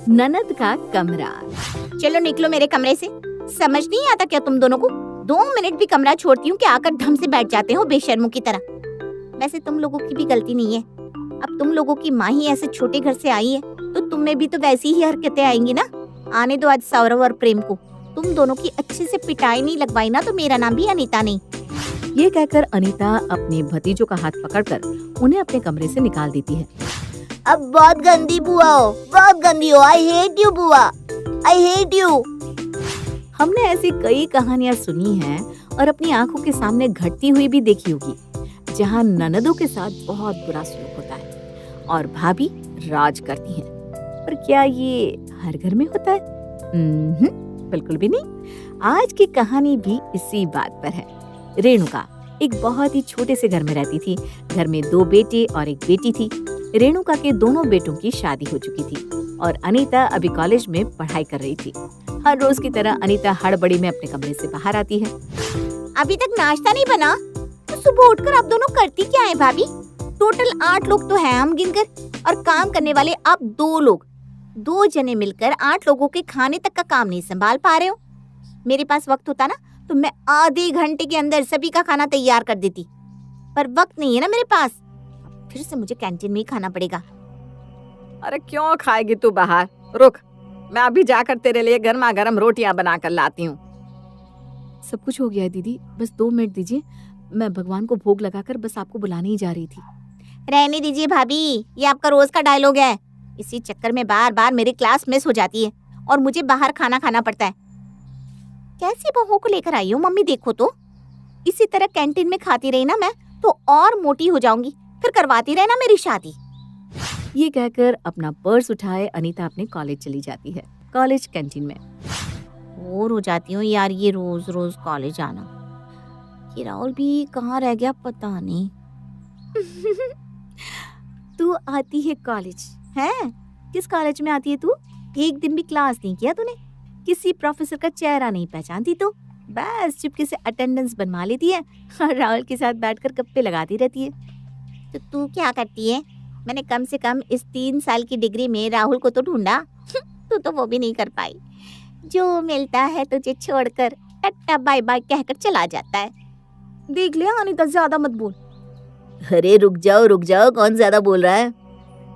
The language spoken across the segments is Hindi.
ननद का कमरा। चलो निकलो मेरे कमरे से। समझ नहीं आता क्या तुम दोनों को? 2 मिनट भी कमरा छोड़ती हूँ कि आकर धम से बैठ जाते हो बेशर्मों की तरह। वैसे तुम लोगों की भी गलती नहीं है। अब तुम लोगों की माँ ही ऐसे छोटे घर से आई है तो तुम में भी तो वैसी ही हरकतें आएंगी ना। आने दो आज सौरव और प्रेम को। तुम दोनों की अच्छे से पिटाई नहीं लगवाई ना तो मेरा नाम भी अनीता नहीं। ये कहकर अनीता अपने भतीजों का हाथ पकड़कर उन्हें अपने कमरे से निकाल देती है। अब बहुत गंदी बुआ हो, बहुत गंदी हो। आई हेट यू बुआ, आई हेट यू। हमने ऐसी कई कहानियां सुनी हैं और अपनी आंखों के सामने घटती हुई भी देखी होगी, जहां ननदों के साथ बहुत बुरा सलूक होता है और भाभी राज करती हैं। पर क्या ये हर घर में होता है? बिल्कुल भी नहीं। आज की कहानी भी इसी बात पर है। रेणुका एक बहुत ही छोटे से घर में रहती थी। घर में 2 बेटे और एक बेटी थी। रेणुका के दोनों बेटों की शादी हो चुकी थी और अनीता अभी कॉलेज में पढ़ाई कर रही थी। हर रोज की तरह अनीता हड़बड़ी में अपने कमरे से बाहर आती है। अभी तक नाश्ता नहीं बना तो सुबह उठकर आप दोनों करती क्या है भाभी? टोटल 8 लोग तो हैं हम गिनकर और काम करने वाले आप 2 लोग। 2 जने मिलकर 8 लोगों के खाने तक का काम नहीं संभाल पा रहे हो। मेरे पास वक्त होता ना तो मैं आधे घंटे के अंदर सभी का खाना तैयार कर देती, पर वक्त नहीं है ना मेरे पास। फिर से मुझे कैंटीन में ही खाना पड़ेगा। अरे क्यों खाएगी तू बाहर? रुक, मैं अभी जाकर तेरे लिए गर्मा गर्म रोटियां बनाकर लाती हूँ। सब कुछ हो गया है दीदी, बस 2 मिनट दीजिए। मैं भगवान को भोग लगाकर बस आपको बुलाने ही जा रही थी। रहने दीजिए भाभी, ये आपका रोज का डायलॉग है। इसी चक्कर में बार बार मेरी क्लास मिस हो जाती है और मुझे बाहर खाना खाना पड़ता है। कैसी बहू को लेकर आई हो मम्मी? देखो तो इसी तरह कैंटीन में खाती रही ना मैं तो और मोटी हो जाऊंगी। फिर करवाती रहे ना मेरी शादी। ये कहकर अपना पर्स उठाए अनीता अपने कॉलेज चली जाती है। कॉलेज कैंटीन में बोर हो जाती हूँ यार, ये रोज रोज कॉलेज आना। ये राहुल भी कहाँ रह गया पता नहीं। तू आती है कॉलेज है? किस कॉलेज में आती है तू? एक दिन भी क्लास नहीं किया तूने? किसी प्रोफेसर का चेहरा नहीं पहचानती तो बस चुपके से अटेंडेंस बनवा लेती है और राहुल के साथ बैठकर गप्पे लगाती रहती है। तो तू क्या करती है? मैंने कम से कम इस 3 साल की डिग्री में राहुल को तो ढूंढा। तू तो वो भी नहीं कर पाई। जो मिलता है तुझे छोड़कर टाटा बाय बाय कहकर चला जाता है। देख लिया अनीता, ज्यादा मत बोल। अरे रुक जाओ, कौन ज्यादा बोल रहा है?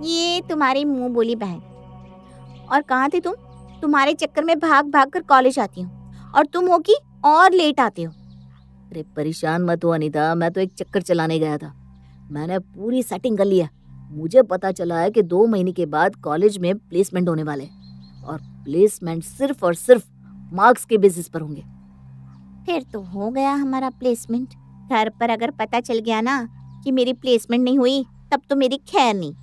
ये तुम्हारी मुंह बोली बहन। और कहाँ थे तुम? तुम्हारे चक्कर में भाग भाग कर कॉलेज आती हूँ और तुम हो कि और लेट आते हो। अरे परेशान मत हो अनीता, मैं तो एक चक्कर चलाने गया था। मैंने पूरी सेटिंग कर लिया। मुझे पता चला है कि 2 महीने के बाद कॉलेज में प्लेसमेंट होने वाले और प्लेसमेंट सिर्फ और सिर्फ मार्क्स के बेसिस पर होंगे। फिर तो हो गया हमारा प्लेसमेंट। घर पर अगर पता चल गया ना कि मेरी प्लेसमेंट नहीं हुई तब तो मेरी खैर नहीं।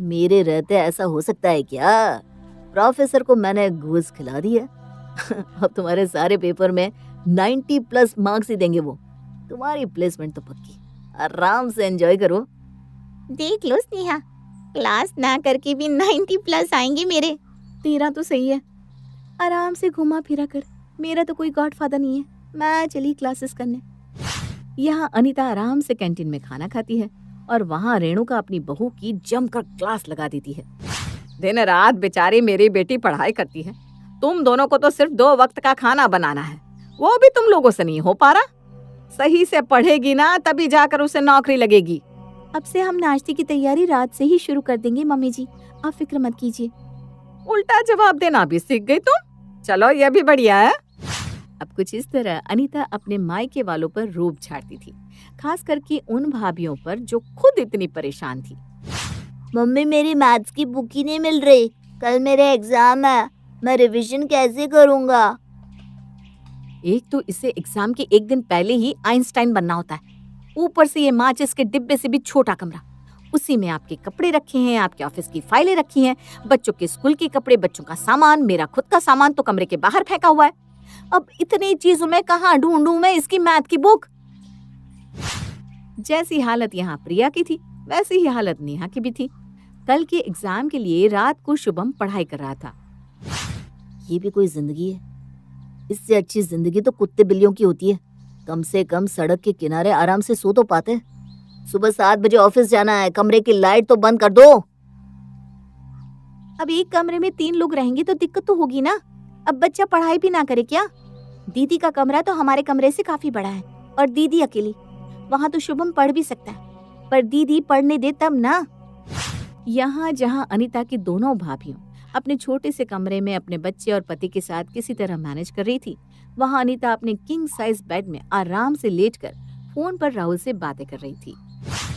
मेरे रहते ऐसा हो सकता है क्या? प्रोफेसर को मैंने घूस खिला दी है। अब तुम्हारे सारे पेपर में 90+ मार्क्स ही देंगे वो। तुम्हारी प्लेसमेंट तो पक्की। आराम से एंजॉय करो। देख लो स्नेहा, क्लास ना करके भी 90+ आएंगे मेरे। तेरा तो सही है, आराम से घुमा फिरा कर। मेरा तो कोई गॉडफादर नहीं है, मैं चली क्लासेस करने। यहाँ अनीता आराम से कैंटीन में खाना खाती है और वहाँ रेणुका अपनी बहू की जमकर क्लास लगा देती है। दिन रात बेचारी मेरी बेटी पढ़ाई करती है। तुम दोनों को तो सिर्फ 2 वक्त का खाना बनाना है, वो भी तुम लोगों से नहीं हो पा रहा। सही से पढ़ेगी ना तभी जाकर उसे नौकरी लगेगी। अब से हम नाश्ते की तैयारी रात से ही शुरू कर देंगे मम्मी जी, आप फिक्र मत कीजिए। उल्टा जवाब देना भी सीख गई तुम। चलो ये भी बढ़िया है। अब कुछ इस तरह अनीता अपने मायके वालों पर रूप झाड़ती थी, खास करके उन भाभियों पर जो खुद इतनी परेशान थी। मम्मी मेरी मैथ्स की बुक ही नहीं मिल रही, कल मेरे एग्जाम है, मैं रिवीजन कैसे करूँगा? एक तो इसे एग्जाम के एक दिन पहले ही आइंस्टाइन बनना होता है, ऊपर से ये माचिस के डिब्बे से भी छोटा कमरा, उसी में आपके कपड़े रखे हैं, आपके ऑफिस की फाइलें रखी हैं, बच्चों के स्कूल के कपड़े, बच्चों का सामान, मेरा खुद का सामान तो कमरे के बाहर फेंका हुआ है। अब इतनी चीजों में कहाँ ढूंढूं मैं इसकी मैथ की बुक? जैसी हालत यहाँ प्रिया की थी वैसी ही हालत नेहा की भी थी। कल के एग्जाम के लिए रात को शुभम पढ़ाई कर रहा था। ये भी कोई जिंदगी है? इससे अच्छी जिंदगी तो कुत्ते बिल्लियों की होती है। कम से कम सड़क के किनारे आराम से सो तो पाते। सुबह 7 बजे ऑफिस जाना है, कमरे की लाइट तो बंद कर दो। अब एक कमरे में 3 लोग रहेंगे तो दिक्कत तो होगी ना। अब बच्चा पढ़ाई भी ना करे क्या? दीदी का कमरा तो हमारे कमरे से काफी बड़ा है और दीदी अकेली, वहाँ तो शुभम पढ़ भी सकता है, पर दीदी पढ़ने दे तब ना। यहाँ जहाँ अनीता की दोनों भाभियों अपने छोटे से कमरे में अपने बच्चे और पति के साथ किसी तरह मैनेज कर रही थी, वहाँ अनीता अपने किंग साइज बेड में आराम से लेटकर फोन पर राहुल से बातें कर रही थी।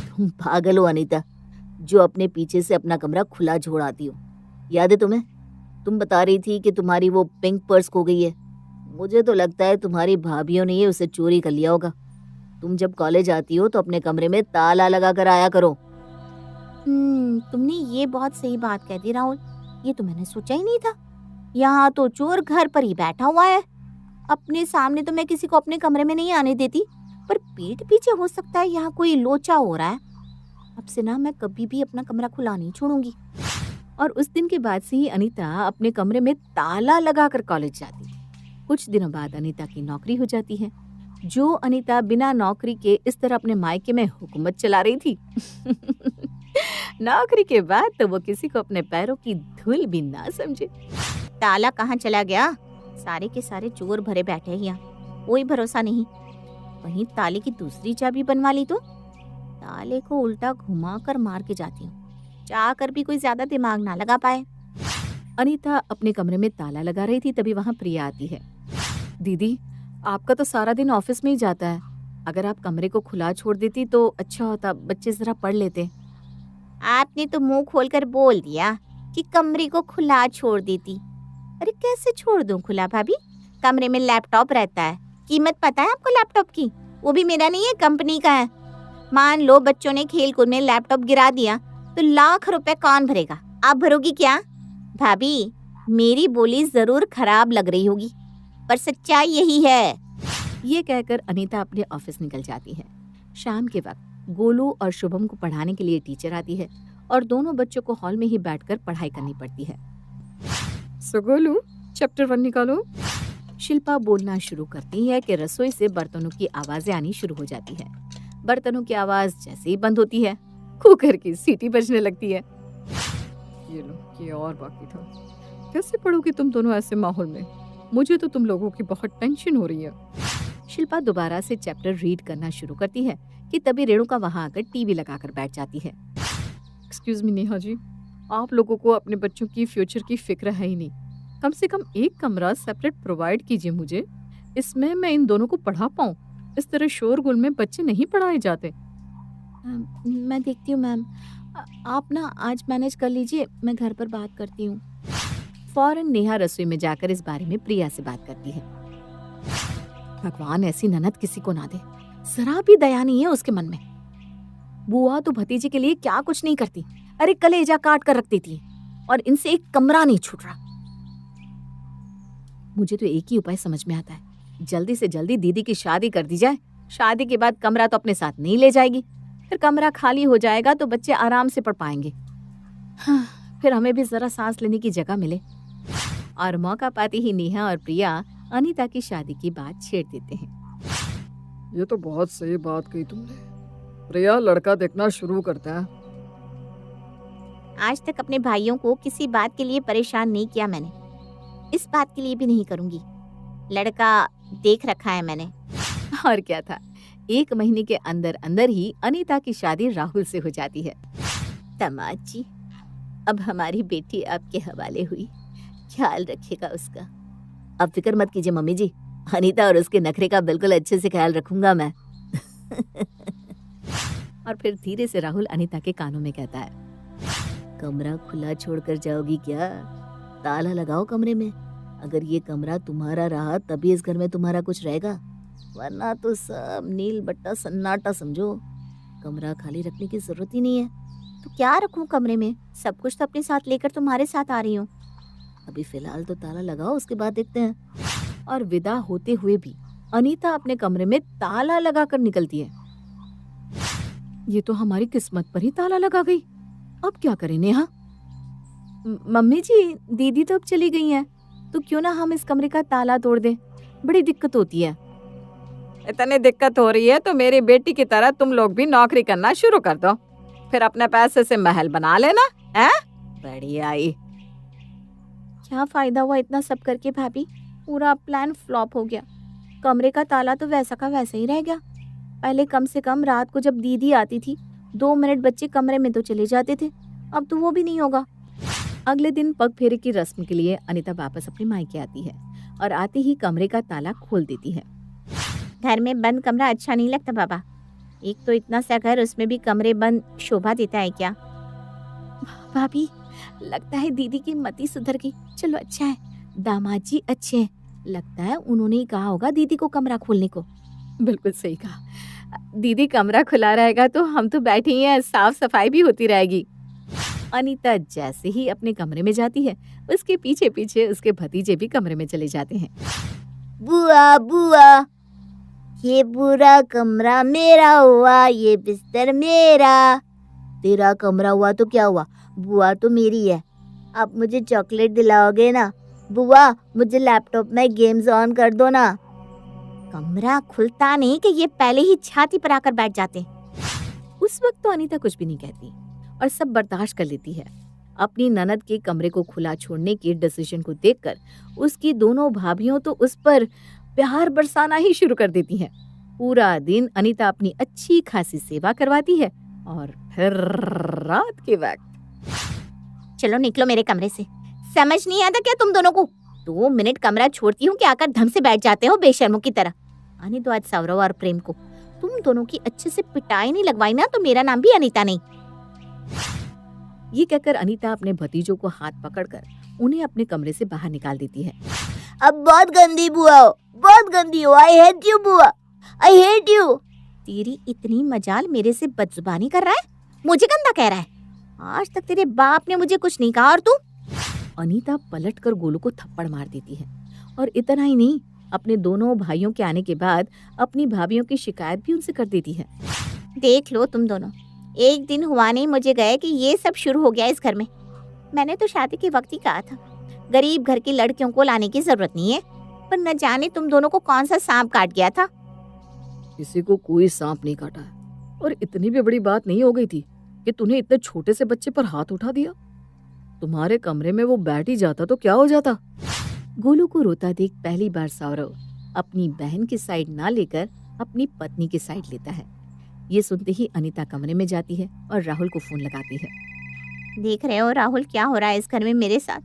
तुम पागल हो अनीता, जो अपने पीछे से अपना कमरा खुला छोड़ आती हो। याद है तुम्हें? तुम बता रही थी कि तुम्हारी वो पिंक पर्स खो गई है। मुझे तो लगता है तुम्हारी भाभियों ने ये उसे चोरी कर लिया होगा। तुम जब कॉलेज आती हो तो अपने कमरे में ताला लगा कर आया करो। तुमने ये बहुत सही बात कह दी राहुल, ये तो मैंने सोचा ही नहीं था। यहाँ तो चोर घर पर ही बैठा हुआ है। अपने सामने तो मैं किसी को अपने कमरे में नहीं आने देती, पर पीठ पीछे हो सकता है यहाँ कोई लोचा हो रहा है। अब से ना मैं कभी भी अपना कमरा खुला नहीं छोड़ूंगी। और उस दिन के बाद से ही अनीता अपने कमरे में ताला लगाकर कॉलेज जाती। कुछ दिनों बाद अनीता की नौकरी हो जाती है। जो अनीता बिना नौकरी के इस तरह अपने मायके में हुकूमत चला रही थी नौकरी के बाद तो वो किसी को अपने पैरों की धूल भी ना समझे। ताला कहाँ चला गया? सारे के सारे चोर भरे बैठे हैं यहाँ, कोई भरोसा नहीं। वहीं ताले की दूसरी चाबी बनवा ली तो ताले को उल्टा घुमा कर मार के जाती हूँ, चाह कर भी कोई ज्यादा दिमाग ना लगा पाए। अनीता अपने कमरे में ताला लगा रही थी, तभी वहाँ प्रिया आती है। दीदी, आपका तो सारा दिन ऑफिस में ही जाता है, अगर आप कमरे को खुला छोड़ देती तो अच्छा होता, बच्चे जरा पढ़ लेते। आपने तो मुंह खोलकर बोल दिया कि कमरे को खुला छोड़ देती। अरे कैसे छोड़ दूं खुला भाभी? कमरे में लैपटॉप रहता है, कीमत पता है आपको लैपटॉप की? वो भी मेरा नहीं है, कंपनी का है। मान लो बच्चों ने खेल कूद में लैपटॉप गिरा दिया तो लाख रुपए कौन भरेगा? आप भरोगी क्या? भाभी, मेरी बोली जरूर खराब लग रही होगी, पर सच्चाई यही है। ये कहकर अनीता अपने ऑफिस निकल जाती है। शाम के वक्त गोलू और शुभम को पढ़ाने के लिए टीचर आती है और दोनों बच्चों को हॉल में ही बैठकर पढ़ाई करनी पड़ती है। सो गोलू, चैप्टर 1 निकालो। शिल्पा बोलना शुरू करती है कि रसोई से बर्तनों की आवाजें आनी शुरू हो जाती है। बर्तनों की आवाज जैसे ही बंद होती है, कुकर की सीटी बजने लगती है। ये लो, ये और बाकी था। कैसे पढ़ोगी तुम दोनों ऐसे माहौल में? मुझे तो तुम लोगों की बहुत टेंशन हो रही है। शिल्पा दोबारा से चैप्टर रीड करना शुरू करती है कि तभी रेणुका वहां आकर टीवी लगाकर बैठ जाती है। एक्सक्यूज मी नेहा जी, आप लोगों को अपने बच्चों की फ्यूचर की फिक्र है ही नहीं। कम से कम एक कमरा सेपरेट प्रोवाइड कीजिए मुझे, इसमें मैं इन दोनों को पढ़ा पाऊँ। इस तरह शोरगुल में बच्चे नहीं पढ़ाए जाते। मैं देखती हूँ मैम, आप ना आज मैनेज कर लीजिए, मैं घर पर बात करती हूँ। फौरन नेहा रसोई में जाकर इस बारे में प्रिया से बात करती है। भगवान ऐसी ननद किसी को ना दे, जरा भी दया नहीं है उसके मन में। बुआ तो भतीजे के लिए क्या कुछ नहीं करती, अरे कलेजा काट कर रख देती है और इनसे एक कमरा नहीं छूट रहा। मुझे तो एक ही उपाय समझ में आता है, जल्दी से जल्दी दीदी की शादी कर दी जाए। शादी के बाद कमरा तो अपने साथ नहीं ले जाएगी, फिर कमरा खाली हो जाएगा तो बच्चे आराम से पढ़ पाएंगे। हाँ, फिर हमें भी जरा सांस लेने की जगह मिले। और मौका पाती ही नेहा और प्रिया अनीता की शादी की बात छेड़ देते हैं। ये तो बहुत सही बात कही तुमने। प्रिया लड़का देखना शुरू करता है। आज तक अपने भाइयों को किसी बात के लिए परेशान नहीं किया मैंने, इस बात के लिए भी नहीं करूंगी। लड़का देख रखा है मैंने। और क्या था, 1 महीने के अंदर अंदर ही अनीता की शादी राहुल से हो जाती है। दामाद जी, अब हमारी बेटी आपके हवाले हुई, ख्याल रखिएगा उसका। अब फिक्र मत कीजिए मम्मी जी, अनीता और उसके नखरे का बिल्कुल अच्छे से ख्याल रखूंगा मैं। और फिर धीरे से राहुल अनीता के कानों में कहता है, कमरा खुला छोड़कर जाओगी क्या? ताला लगाओ कमरे में। अगर ये कमरा तुम्हारा रहा तभी इस घर में तुम्हारा कुछ रहेगा, वरना तो सब नील बट्टा सन्नाटा समझो। कमरा खाली रखने की जरूरत ही नहीं है। तो क्या रखूं कमरे में? सब कुछ तो अपने साथ लेकर तुम्हारे साथ आ रही हूँ। अभी फिलहाल तो ताला लगाओ, उसके बाद देखते हैं। और विदा होते हुए भी अनीता अपने कमरे में ताला लगाकर निकलती है। ये तो हमारी किस्मत पर ही ताला लगा गई, अब क्या करें नेहा? मम्मी जी, दीदी तो अब चली गई हैं, तो क्यों ना हम इस कमरे का ताला तोड़ दें, बड़ी दिक्कत होती है। इतनी दिक्कत हो रही है तो मेरी बेटी की तरह तुम लोग भी नौकरी करना शुरू कर दो, फिर अपने पैसे से महल बना लेना है। बढ़िया आई, क्या फायदा हुआ इतना सब करके भाभी, पूरा प्लान फ्लॉप हो गया। कमरे का ताला तो वैसा का वैसा ही रह गया। पहले कम से कम रात को जब दीदी आती थी 2 मिनट बच्चे कमरे में तो चले जाते थे, अब तो वो भी नहीं होगा। अगले दिन पग फेरे की रस्म के लिए अनीता वापस अपने मायके आती है और आते ही कमरे का ताला खोल देती है। घर में बंद कमरा अच्छा नहीं लगता बाबा। एक तो इतना सा घर, उसमें भी कमरे बंद शोभा देता है क्या? भाभी, लगता है दीदी की मति सुधर गई। चलो अच्छा है, दामाद जी अच्छे हैं। लगता है उन्होंने ही कहा होगा दीदी को कमरा खोलने को। बिल्कुल सही कहा। दीदी कमरा खुला रहेगा तो हम तो बैठे ही हैं, साफ सफाई भी होती रहेगी। अनीता जैसे ही अपने कमरे में जाती है, उसके पीछे पीछे उसके भतीजे भी कमरे में चले जाते हैं। बुआ बुआ, ये पूरा कमरा मेरा हुआ, ये बिस्तर मेरा। तेरा कमरा हुआ तो क्या हुआ, बुआ तो मेरी है। आप मुझे चॉकलेट दिलाओगे ना? बुआ, मुझे लैपटॉप में गेम्स ऑन कर दो ना। कमरा खुलता नहीं कि ये पहले ही छाती पर आकर बैठ जाते। उस वक्त तो अनीता कुछ भी नहीं कहती और सब बर्दाश्त कर लेती है। अपनी ननद के कमरे को खुला छोड़ने के डिसीजन को देखकर उसकी दोनों भाभियों तो उस पर प्यार बरसाना ही शुरू कर देती हैं। पूरा दिन अनीता अपनी अच्छी खासी सेवा करवाती है और फिर रात के वक्त, चलो निकलो मेरे कमरे से। समझ नहीं आता क्या तुम दोनों को? 2 मिनट कमरा छोड़ती हूँ कि आकर ढंग से बैठ जाते हो बेशर्मों की तरह। आने दो आज सौरव और प्रेम को। तुम दोनों की अच्छे से पिटाई नहीं लगवाई ना तो मेरा नाम भी अनीता नहीं। ये कहकर अनीता अपने भतीजों को हाथ पकड़कर उन्हें अपने कमरे से बाहर निकाल देती है। अब बहुत गंदी बुआ हो, बहुत गंदी हो। आई हेट यू बुआ, आई हेट यू। तेरी इतनी मजाल मेरे से बदजुबानी कर रहा है, मुझे गंदा कह रहा है। आज तक तेरे बाप ने मुझे कुछ नहीं कहा और तू? अनीता पलटकर गोलू को थप्पड़ मार देती है और इतना ही नहीं, अपने दोनों भाइयों के आने के बाद अपनी भाभियों की शिकायत भी उनसे कर देती है। देख लो तुम दोनों, एक दिन हुआ नहीं मुझे गए कि ये सब शुरू हो गया इस घर में। मैंने तो शादी के वक्त ही कहा था गरीब घर की लड़कियों को लाने की जरूरत नहीं है, पर न जाने तुम दोनों को कौन सा सांप काट गया था। किसी को कोई सांप नहीं काटा है और इतनी भी बड़ी बात नहीं हो गई थी कि तूने इतने छोटे से बच्चे पर हाथ उठा दिया। तुम्हारे कमरे में वो बैठ ही जाता तो क्या हो जाता। गोलू को रोता देख पहली बार सौरव अपनी बहन की साइड ना लेकर अपनी पत्नी की साइड लेता है। ये सुनते ही अनीता कमरे में जाती है और राहुल को फोन लगाती है। देख रहे हो राहुल क्या हो रहा है इस घर में मेरे साथ?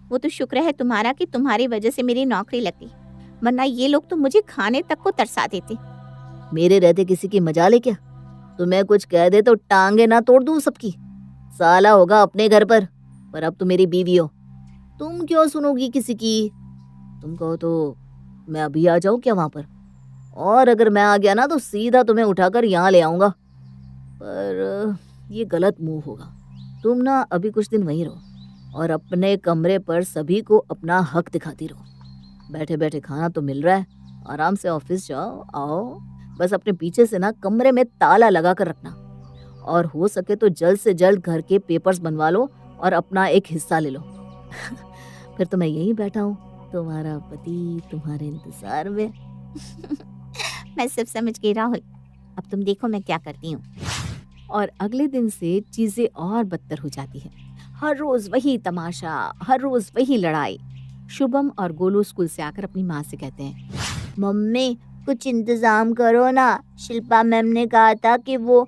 वो तो शुक्र है तुम्हारा कि तुम्हारी वजह से मेरी नौकरी लग गई, वरना ये लोग तो मुझे खाने तक को तरसा देते। मेरे रहते किसी की मजाल है क्या? तुम्हें कुछ कह दे तो टांगे ना तोड़ दूं सबकी। साला होगा अपने घर पर अब तो मेरी बीवी हो। तुम क्यों सुनोगी किसी की? तुम कहो तो मैं अभी आ जाऊं क्या वहां पर? और अगर मैं आ गया ना तो सीधा तुम्हें उठाकर यहाँ ले आऊंगा। पर ये गलत मूव होगा। तुम ना अभी कुछ दिन वहीं रहो और अपने कमरे पर सभी को अपना हक दिखाती रहो। बैठे बैठे खाना तो मिल रहा है, आराम से ऑफिस जाओ आओ। बस अपने पीछे से ना कमरे में ताला लगा कर रखना और हो सके तो जल्द से जल्द घर के पेपर्स बनवा लो और अपना एक हिस्सा ले लो। फिर तो मैं यहीं बैठा हूँ, तुम्हारा पति तुम्हारे इंतजार में। मैं सब समझ गई राहुल, अब तुम देखो मैं क्या करती हूँ। और अगले दिन से चीजें और बदतर हो जाती है। हर रोज वही तमाशा, हर रोज वही लड़ाई। शुभम और गोलू स्कूल से आकर अपनी माँ से कहते हैं, मम्मी कुछ इंतजाम करो ना। शिल्पा मैम ने कहा था कि वो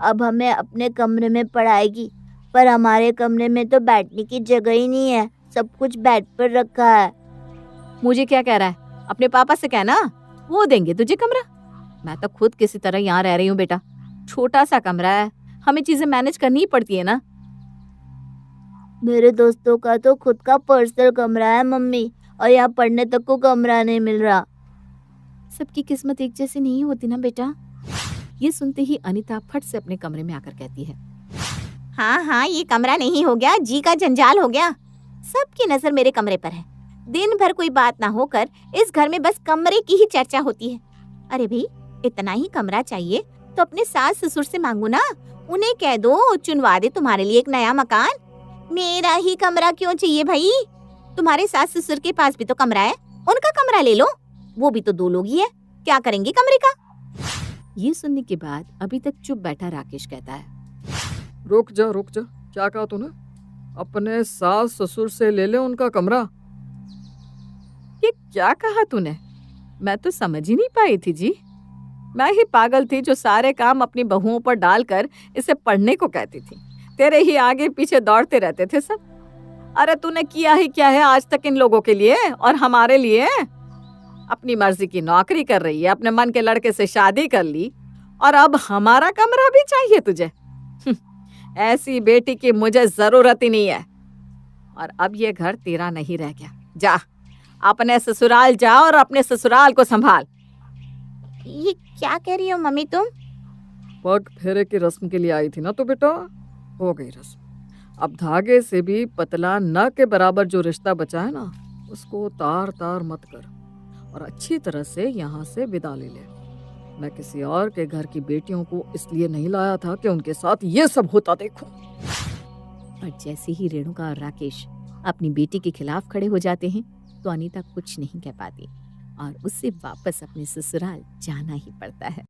अब हमें अपने कमरे में पढ़ाएगी, पर हमारे कमरे में तो बैठने की जगह ही नहीं है, सब कुछ बेड पर रखा है। मुझे क्या कह रहा है? अपने पापा से कहना, वो देंगे तुझे कमरा। मैं तो खुद किसी तरह यहाँ रह रही हूँ बेटा। छोटा सा कमरा है, हमें चीजें मैनेज करनी ही पड़ती है ना। मेरे दोस्तों का तो खुद का पर्सनल कमरा है मम्मी, और यहाँ पढ़ने तक को कमरा नहीं मिल रहा। सबकी किस्मत एक जैसी नहीं होती ना बेटा। ये सुनते ही अनीता फट से अपने कमरे में आकर कहती है, हाँ हाँ, ये कमरा नहीं हो गया, जी का जंजाल हो गया। सबकी नजर मेरे कमरे पर है। दिन भर कोई बात ना होकर इस घर में बस कमरे की ही चर्चा होती है। अरे भाई, इतना ही कमरा चाहिए तो अपने सास ससुर से मांगू ना। उन्हें कह दो चुनवा दे तुम्हारे लिए एक नया मकान। मेरा ही कमरा क्यों चाहिए भाई? तुम्हारे सास ससुर के पास भी तो कमरा है, उनका कमरा ले लो। वो भी तो 2 लोग ही है, क्या करेंगे कमरे का? ये सुनने के बाद अभी तक चुप बैठा राकेश कहता है, रुक जा, क्या कहा तूने? अपने सास ससुर से ले ले उनका कमरा। ये क्या कहा तूने? मैं तो समझ ही नहीं पाई थी जी। मैं ही पागल थी जो सारे काम अपनी बहुओं पर डालकर इसे पढ़ने को कहती थी। तेरे ही आगे पीछे दौड़ते रहते थे सब। अरे तूने किया ही क्या है आज तक इन लोगों के लिए और हमारे लिए? अपनी मर्जी की नौकरी कर रही है, अपने मन के लड़के से शादी कर ली और अब हमारा कमरा भी चाहिए तुझे? ऐसी बेटी की मुझे जरूरत ही नहीं है। और अब ये घर तेरा नहीं रह गया। जा अपने ससुराल जा और अपने ससुराल को संभाल। ये क्या कह रही हो मम्मी तुम? पग फेरे की रस्म के लिए आई थी ना तो बेटा, हो गई रस्म। अब धागे से भी पतला न के बराबर जो रिश्ता बचा है ना, उसको तार तार मत कर और अच्छी तरह से यहाँ से विदा ले ले। मैं किसी और के घर की बेटियों को इसलिए नहीं लाया था कि उनके साथ ये सब होता देखूं। और जैसे ही रेणुका और राकेश अपनी बेटी के खिलाफ खड़े हो जाते हैं तो अनीता कुछ नहीं कह पाती और उससे वापस अपने ससुराल जाना ही पड़ता है।